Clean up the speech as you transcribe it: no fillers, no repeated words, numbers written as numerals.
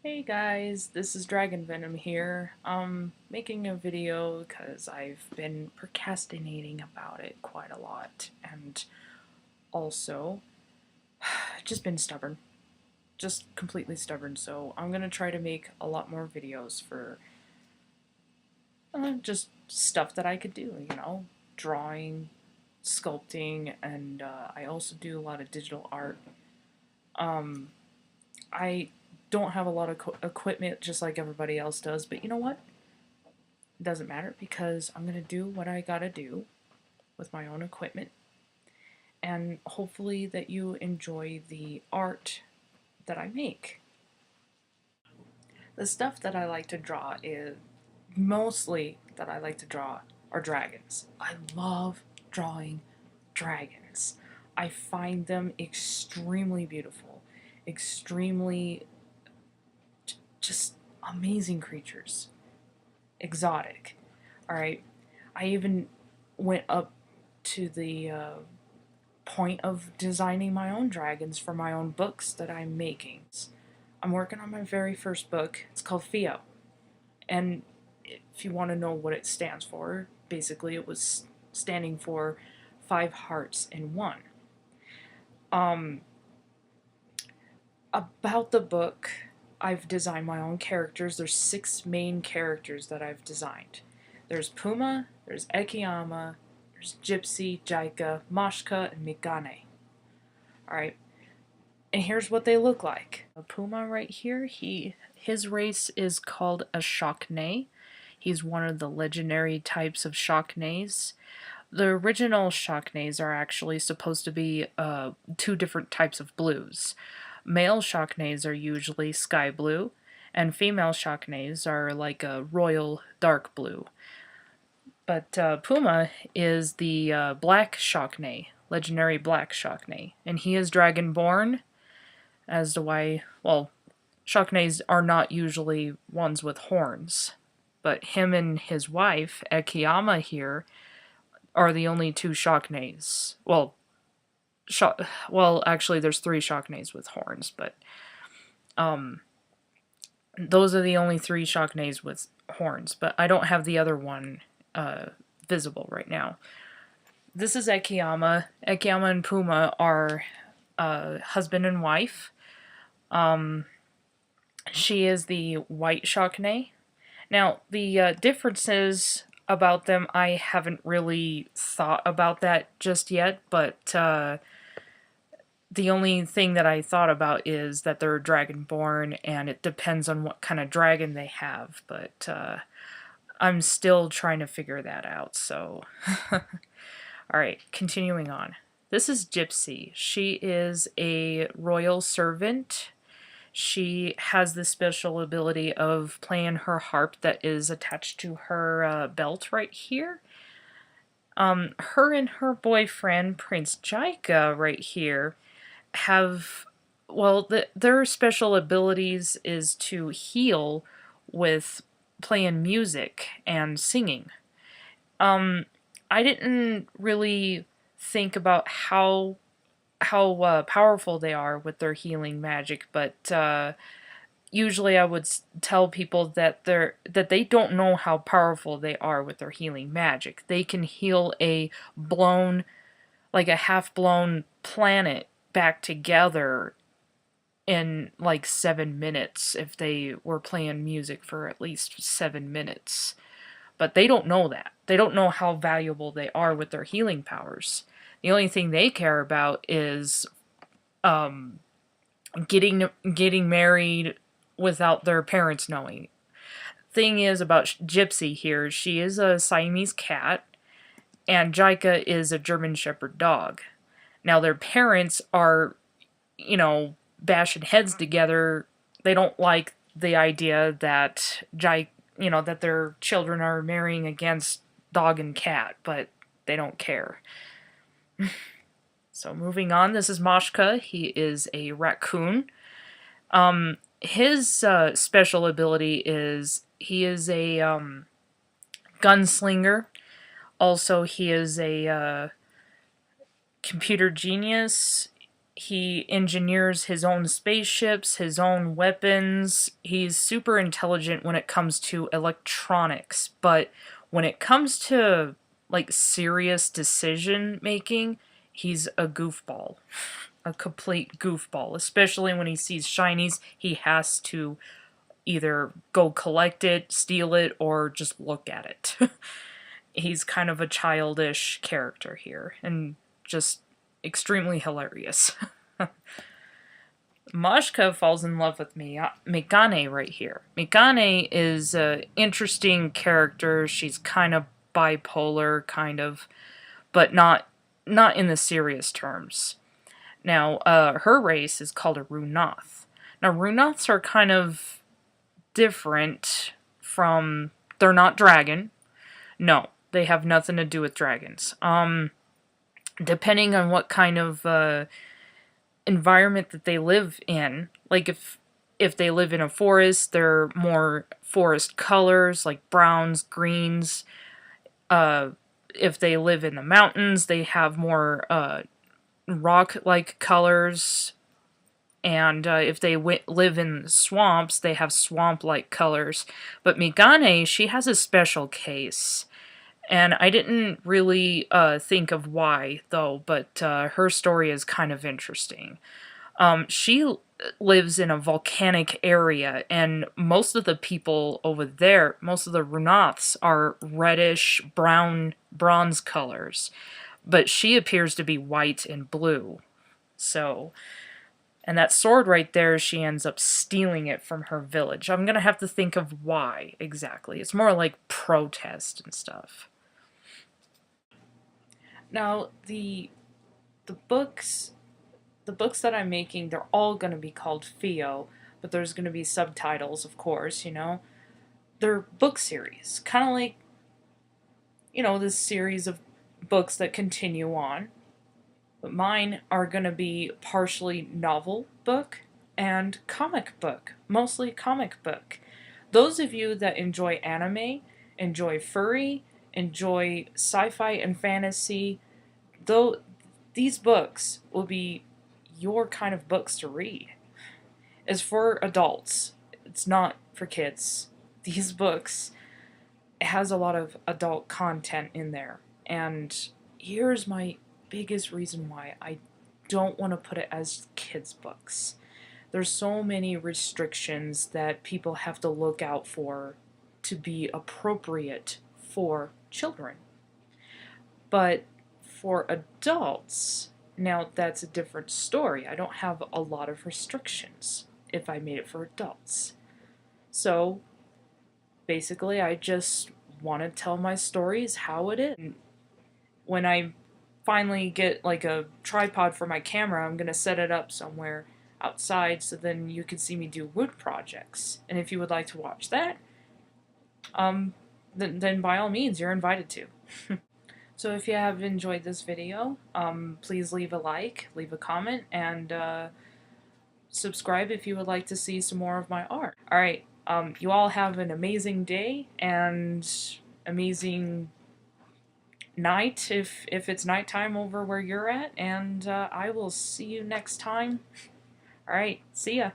Hey guys, this is Dragon Venom here. Making a video because I've been procrastinating about it quite a lot, and also just been stubborn. Just completely stubborn, so I'm gonna try to make a lot more videos for just stuff that I could do, drawing, sculpting, and I also do a lot of digital art. Um, I don't have a lot of equipment just like everybody else does, but you know what? It doesn't matter because I'm going to do what I gotta do with my own equipment, and hopefully that you enjoy the art that I make. The stuff that I like to draw is mostly that I like to draw are dragons. I love drawing dragons. I find them extremely beautiful, extremely just amazing creatures, exotic. All right, I even went up to the point of designing my own dragons for my own books that I'm making. I'm working on my very first book. It's called Theo. And if you want to know what it stands for, basically it was standing for 5 hearts in 1. Um, about the book, I've designed my own characters. There's 6 main characters that I've designed. There's Puma, there's Ekiyama, there's Gypsy, Jaika, Mashka, and Mikane. Alright, and here's what they look like. A Puma right here, his race is called a Shockney. He's one of the legendary types of Shockneys. The original Shockneys are actually supposed to be 2 different types of blues. Male Shockneys are usually sky blue, and female Shockneys are like a royal dark blue. But Puma is the black Shockney, legendary black Shockney, and he is dragonborn. As to why, well, Shockneys are not usually ones with horns, but him and his wife, Ekiyama here, are the only 2 Shockneys. Well, actually, there's 3 Shockneys with horns, but those are the only 3 Shockneys with horns. But I don't have the other one visible right now. This is Ekiyama. Ekiyama and Puma are husband and wife. She is the white Shockney. Now, the differences about them, I haven't really thought about that just yet, but the only thing that I thought about is that they're dragonborn, and it depends on what kind of dragon they have, but I'm still trying to figure that out, so... Alright, continuing on. This is Gypsy. She is a royal servant. She has the special ability of playing her harp that is attached to her belt right here. Her and her boyfriend, Prince Jaika, right here, have, well, their special abilities is to heal with playing music and singing. I didn't really think about how powerful they are with their healing magic, but usually I would tell people that they don't know how powerful they are with their healing magic. They can heal a blown, like a half-blown planet back together in like 7 minutes if they were playing music for at least 7 minutes. But they don't know that. They don't know how valuable they are with their healing powers. The only thing they care about is getting married without their parents knowing. Thing is about Gypsy here, she is a Siamese cat, and Jaika is a German Shepherd dog. Now their parents are, bashing heads together. They don't like the idea that that their children are marrying against dog and cat, but they don't care. So moving on, this is Mashka. He is a raccoon. His special ability is he is a gunslinger. Also, he is a computer genius. He engineers his own spaceships, his own weapons. He's super intelligent when it comes to electronics, but when it comes to like serious decision making, he's a goofball. A complete goofball, especially when he sees shinies. He has to either go collect it, steal it, or just look at it. He's kind of a childish character here, and just extremely hilarious. Mashka falls in love with Mikane right here. Mikane is an interesting character. She's kind of bipolar, kind of, but not in the serious terms. Now, her race is called a Runoth. Now, Runoths are kind of different from... They're not dragon. No, they have nothing to do with dragons. Depending on what kind of environment that they live in, like if they live in a forest, they're more forest colors, like browns, greens. If they live in the mountains, they have more rock-like colors. And if they live in swamps, they have swamp-like colors. But Migane, she has a special case. And I didn't really think of why, though, but her story is kind of interesting. She lives in a volcanic area, and most of the people over there, most of the Runoths, are reddish, brown, bronze colors. But she appears to be white and blue. So... And that sword right there, she ends up stealing it from her village. I'm going to have to think of why exactly. It's more like protest and stuff. Now, the books that I'm making, they're all going to be called Fio, but there's going to be subtitles, of course, you know. They're book series, kind of like, you know, this series of books that continue on. But mine are going to be partially novel book and comic book, mostly comic book. Those of you that enjoy anime, enjoy furry, enjoy sci-fi and fantasy, though these books will be your kind of books to read. As for adults, it's not for kids. These books, it has a lot of adult content in there. And here's my biggest reason why I don't want to put it as kids' books. There's so many restrictions that people have to look out for to be appropriate for children. But for adults, now that's a different story. I don't have a lot of restrictions if I made it for adults. So basically, I just want to tell my stories how it is. When I finally get like a tripod for my camera, I'm going to set it up somewhere outside so then you can see me do wood projects. And if you would like to watch that, then by all means, you're invited to. So if you have enjoyed this video, please leave a like, leave a comment, and subscribe if you would like to see some more of my art. Alright, you all have an amazing day and amazing night if it's nighttime over where you're at, and I will see you next time. Alright, see ya.